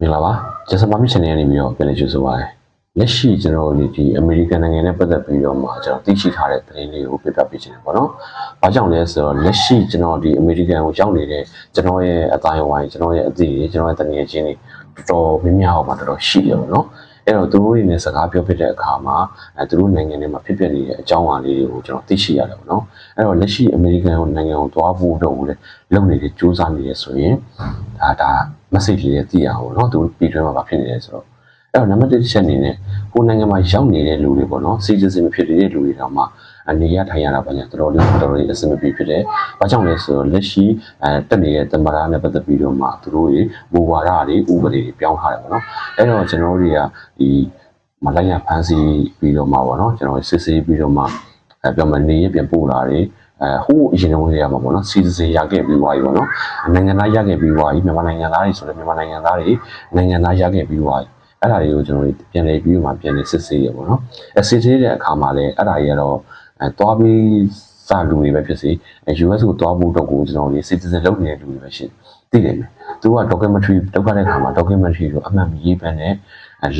မင်္ဂလာပါကျဆန်ပါမီ channel နေပြီးတော့ပြန်လည်ကြိုဆိုပါရစေလက်ရှိကျွန်တော်တို့ဒီအမေရိကန်နိုင်ငံနဲ့ပတ်သက်ပြီးတော့မှကျွန်တော်သိရှိထားတဲ့သတင်းလေးကိုပြသပေးချင်တယ်ပေါ့နော်။ဘာကြောင့်လဲဆိုတော့လက်ရှိကျွန်တော်ဒီအမေရိကန်ကိုရောက်နေတဲ့ကျွန်တော်ရဲ့အတိုင်းဝိုင်းကျွန်တော်ရဲ့အသည့်ကျွန်တော်ရဲ့တငယ်ချင်းတွေတော်တော်များများအောင်မှာတော်တော်ရှိတယ်ပေါ့နော်။အဲ့တော့သူတို့တွေနဲ့စကားပြောဖြစ်တဲ့အခါမှာသူတို့နိုင်ငံထဲမှာဖြစ်ပျက်နေတဲ့အကြောင်းအရာလေးတွေကိုကျွန်တော်သိရှိရတယ်ပေါ့နော်။အဲ့တော့လက်ရှိအမေရိကန်နိုင်ငံကိုသွားဖို့တော့လည်းလုပ်နေတဲ့စူးစမ်းနေရဆိုရင်ဒါ message လေးသိရအောင်เนาะသူပြည်တွင်းမှာဘာဖြစ်နေလဲဆိုတော့အဲ့တော့နံပါတ်1ချက်အနေနဲ့ကိုနိုင်ငံမှာရောက်နေတဲ့လူတွေပေါ့နော် citizen ဖြစ်တဲ့လူတွေတောင်မှအနေရထိုင်ရတာပါညာတော်တော်လေးအဆင်မပြေဖြစ်တယ်။ဘာကြောင့်လဲဆိုတော့လက်ရှိတက်နေတဲ့သမ္မတနဲ့ပတ်သက်ပြီးတော့မှသူတို့တွေမူဝါဒတွေဥပဒေတွေပြောင်းထားတယ်ပေါ့နော်။အဲ့တော့ကျွန်တော်တို့တွေကဒီမလိုက်ရဖန်စီပြီးတော့မှပေါ့နော်ကျွန်တော်စစ်ဆေးပြီးတော့မှပြောမှနေရပြန်ပို့လာတယ်ဟိုအရင်တုန်းကရမှာပေါ့နော်စီစီရခဲ့ပြီးသွားပြီပေါ့နော်နိုင်ငံသားရခဲ့ပြီးသွားပြီမြန်မာနိုင်ငံသားတွေဆိုလည်းမြန်မာနိုင်ငံသားတွေနိုင်ငံသားရခဲ့ပြီးသွားပြီအဲ့ဒါတွေကိုကျွန်တော်တို့ပြန်လည်ပြီးမှပြန်လည်စစ်ဆေးရပေါ့နော်စစ်ဆေးတဲ့အခါမှာလည်းအဲ့ဒါကြီးကတော့သွားပြီးစလူတွေပဲဖြစ်စေ US ကိုသွားဖို့တော့ကိုကျွန်တော်တို့ citizen လုပ်နေတဲ့လူတွေပဲရှိသိတယ်မယ်သူက documentary လောက်တဲ့အခါမှာ documentary ကိုအမှန်ရေးပန်းနဲ့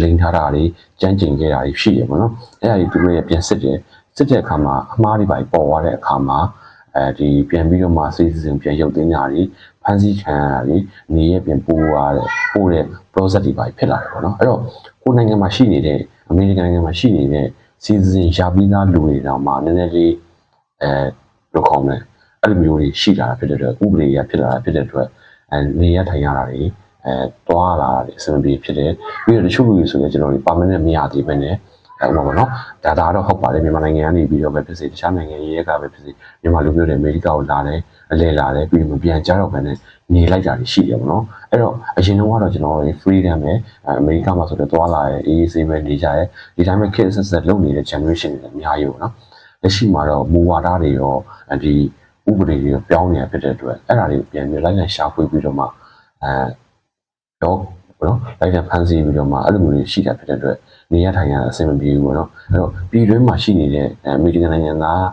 လိန်ထားတာတွေကြမ်းကျင်ခဲ့တာတွေရှိတယ်ပေါ့နော်အဲ့ဒါကြီးသူတို့ရဲ့ပြန်စစ်တယ်စစ်တဲ့အခါမှာအမှားတွေပါပေါ်သွားတဲ့အခါမှာဒီပြန်ပြီးတော့မှစိတ်စဉ်ပြန်ရုပ်သိမ်းတာတွေဖန်ဆီးခံရတာတွေနေရပြန်ပိုးရတယ်ပို့တဲ့ process တွေပါဖြစ်လာတယ်ပေါ့နော်အဲ့တော့ကိုယ်နိုင်ငံမှာရှိနေတဲ့အမေရိကန်နိုင်ငံမှာရှိနေတဲ့ citizen ရပြီးသားလူတွေတောင်မှနည်းနည်းလေးလောက်ခေါင်းနဲ့အဲ့လိုမျိုးတွေရှိလာတာဖြစ်တဲ့အတွက်ဥပဒေရဖြစ်လာတာဖြစ်တဲ့အတွက်နေရထိုင်ရတာတွေတွားလာတာတွေအဆင်ပြေဖြစ်တယ်ပြီးတော့တချို့လူတွေဆိုရင်ကျွန်တော်တို့ permanent မရသေးဘဲနဲ့အဲ့မှာပေါ့နော်ဒါတော့ဟုတ်ပါတယ်မြန်မာနိုင်ငံကနေပြီးတော့ပဲဖြစ်စေတခြားနိုင်ငံရဲ့ကပဲဖြစ်စေမြန်မာလူမျိုးတွေအမေရိကကိုလာတယ်အလဲလာတယ်ပြီးတော့ပြန်ကြတော့ပဲနေလိုက်တာရှိတယ်ပေါ့နော်အဲ့တော့အရင်တော့ကျွန်တော်တို့ freedom ပဲအမေရိကမှာဆိုတော့သွားလာရဲအေးအေးဆေးပဲနေကြရဲဒီတိုင်းပဲခေတ်ဆက်လုပ်နေတဲ့ generation တွေအများကြီးပေါ့နော်လက်ရှိမှာတော့မူဝါဒတွေရောဒီဥပဒေတွေပြောင်းနေရဖြစ်တဲ့အတွက်အဲ့ဒါတွေပြန်ပြီးလိုက်လိုက်ရှာဖွေပြီးတော့မှတော့နော်လိုက်တဲ့ဖန်စီပြီးတော့မှအဲ့လိုမျိုးတွေရှိတာဖြစ်တဲ့အတွက်နေရထိုင်ရအဆင်မပြေဘူးပေါ့နော်အဲ့တော့ပြည်တွင်းမှာရှိနေတဲ့အမေရိကန်နိုင်ငံသား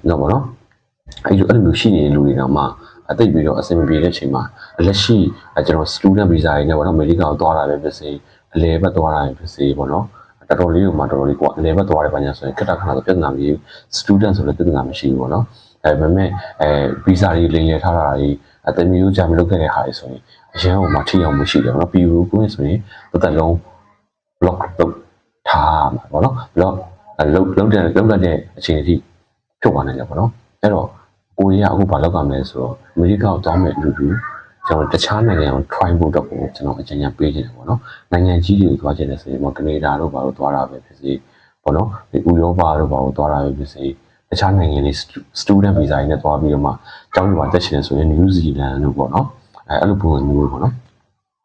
တော့ပေါ့နော်အဲ့လိုမျိုးရှိနေတဲ့လူတွေတော့မှအသိပြီးတော့အဆင်မပြေတဲ့အချိန်မှာလက်ရှိကျွန်တော် student visa တွေနဲ့ပေါ့နော်အမေရိကန်ကိုသွားတာပဲဖြစ်စေအလဲဘက်သွားတာပဲဖြစ်စေပေါ့နော်တော်တော်လေးကိုမှတော်တော်လေးကိုအလဲဘက်သွားတယ်ဘာညာဆိုရင်ခက်တာခဏဆိုပြဿနာမရှိဘူး student ဆိုလည်းပြဿနာမရှိဘူးပေါ့နော်ဒါပေမဲ့visa တွေလိမ်လည်ထားတာတွေအတမျိုးကြမလုပ်ခဲ့တဲ့ဟာတွေဆိုရင်အရင်ကမှထိအောင်မရှိတယ်ပေါ့နော်ပြည်သူကိုဆိုရင်တစ်သက်လုံး block လုပ်ထားမှာပေါ့နော် block လုံးတဲ့အခြေအနေထိဖြုတ်သွားနိုင်တယ်ပေါ့နော်အဲ့တော့ကိုရီးယားအခုဘာလုပ်ရမလဲဆိုတော့အမေရိကကိုသွားမယ်လူကျွန်တော်တခြားနိုင်ငံကို try ဖို့တော့ကိုကျွန်တော်အကြံဉာဏ်ပေးနေတယ်ပေါ့နော်နိုင်ငံကြီးတွေကိုသွားချင်တယ်ဆိုရင်ကနေဒါတို့ဘာလို့သွားတာပဲဖြစ်စေပေါ့နော်ဒီဥရောပတို့ဘာလို့သွားတာပဲဖြစ်စေတခြားနိုင်ငံတွေ student visa တွေနဲ့သွားပြီးတော့မှကျောင်းတွေမှာတက်ချင်တယ်ဆိုရင် New Zealand တို့ပေါ့နော်အဲ့လိုပုံစံမျိုးပေါ့နော်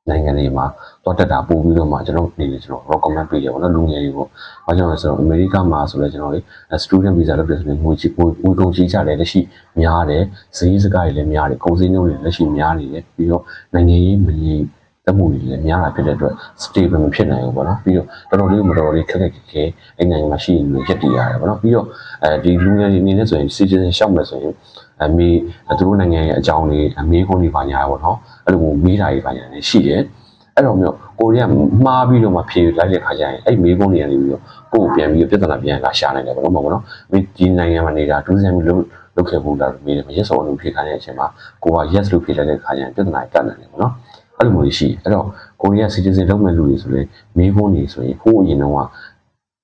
နိုင်ငံတွေမှာတော့တက်တာပို့ပြီးတော့မှကျွန်တော်နေကျွန်တော် recommend ပေးရပါတော့လူငယ်တွေပေါ့။ဘာကြောင့်လဲဆိုတော့အမေရိကမှာဆိုလဲကျွန်တော်လေ student visa လုပ်တယ်ဆိုရင်ငွေကုန်ကြီးကြတယ်လက်ရှိများတယ်ဈေးစကားတွေလည်းများတယ်ကုန်စည်နှုန်းတွေလက်ရှိများနေတယ်ပြီးတော့နိုင်ငံရေးမငြိမ်သက်မှုတွေလည်းများလာဖြစ်တဲ့အတွက် stable မဖြစ်နိုင်ဘူးပေါ့နော်ပြီးတော့တော်တော်လေးခက်ခဲအဲ့နိုင်ငံမှာရှိနေရက်တည်ရတယ်ပေါ့နော်ပြီးတော့ဒီလူငယ်တွေအနေနဲ့ဆိုရင် citizen ရှောက်မယ်ဆိုရင်သူတို့နိုင်ငံရဲ့အကြောင်းတွေအမေးခွန်းတွေပါညာပေါ့နော်အဲ့လိုမေးတာတွေပါညာလည်းရှိတယ်အဲ့တော့မျိုးကိုရီးယားမှားပြီးတော့မှဖြေလိုက်တဲ့ခါကျရင်အဲ့မေးခွန်းတွေကနေပြီးတော့ကိုယ်ပြန်ပြီးပြဿနာပြန်လာရှာနိုင်တယ်ပေါ့နော်ဒီနိုင်ငံမှာနေတာဒူးစံပြီးလုပ်ခဲ့ဘူးလားမေးတယ် yes ဆိုလို့ဖြေခိုင်းတဲ့အချိန်မှာကိုက yes လို့ဖြေလိုက်တဲ့ခါကျရင်ပြဿနာတက်နိုင်တယ်ပေါ့နော်အဲ့လိုမျိုးရှိအဲ့တော့ကိုရီးယား citizen လုပ်မဲ့လူတွေဆိုရင်မေးခွန်းတွေဆိုရင်ဟိုးအရင်တော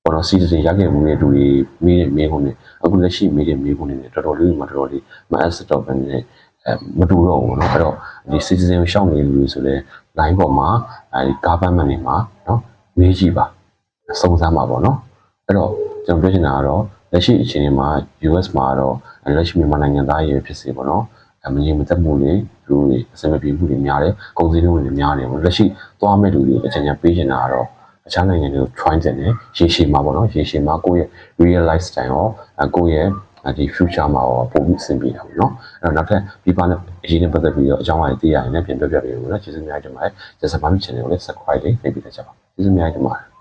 ့ပေါ်တော့ citizen ရခဲ့မှုတဲ့လူတွေမေးတဲ့မေးခွန်းတွေအခုလက်ရှိမေးတဲ့မေးခွန်းတွေတော်တော်လေးမအပ်တော့ဘဲနဲ့မတူတော့ဘူးเนาะအဲ့တော့ဒီ citizen ကိုရှောက်နေလူတွေဆိုလဲ line ပေါ်မှာဒီ government တွေမှာเนาะမေးကြည့်ပါစုံစမ်းပါပေါ့เนาะအဲ့တော့ကျွန်တော်ပြောချင်တာကတော့လက်ရှိအခြေအနေမှာ US မှာတော့လက်ရှိမြန်မာနိုင်ငံသားတွေဖြစ်စေပေါ့เนาะမငြိမ်မသက်မှုတွေလူတွေအစမပြေမှုတွေများတယ်ကုန်စည်နှုန်းတွေများတယ်ပေါ့လက်ရှိသွားမဲ့လူတွေအကြံဉာဏ်ပေးချင်တာကတော့အခြားနိုင်ငံတွေကို try တင်တယ်ရေရှည်မှာပေါ့เนาะရေရှည်မှာကိုယ့်ရဲ့ real lifestyle ရောကိုယ့်ရဲ့ဒီ future မှာရောပုံပြီးအဆင်ပြေတာပေါ့နော်အဲ့တော့နောက်ထပ်ဒီပါနဲ့အရေးနဲ့ပတ်သက်ပြီးတော့အကြောင်းအရာတွေသိရရင်လည်းပြန်ပြောပြပေးလို့နော်ကျေးဇူးများတင်ပါတယ်ကျေးဇူးပါမိ channel ကိုလည်း subscribe လေးလုပ်ပေးကြပါကျေးဇူးများတင်ပါတယ်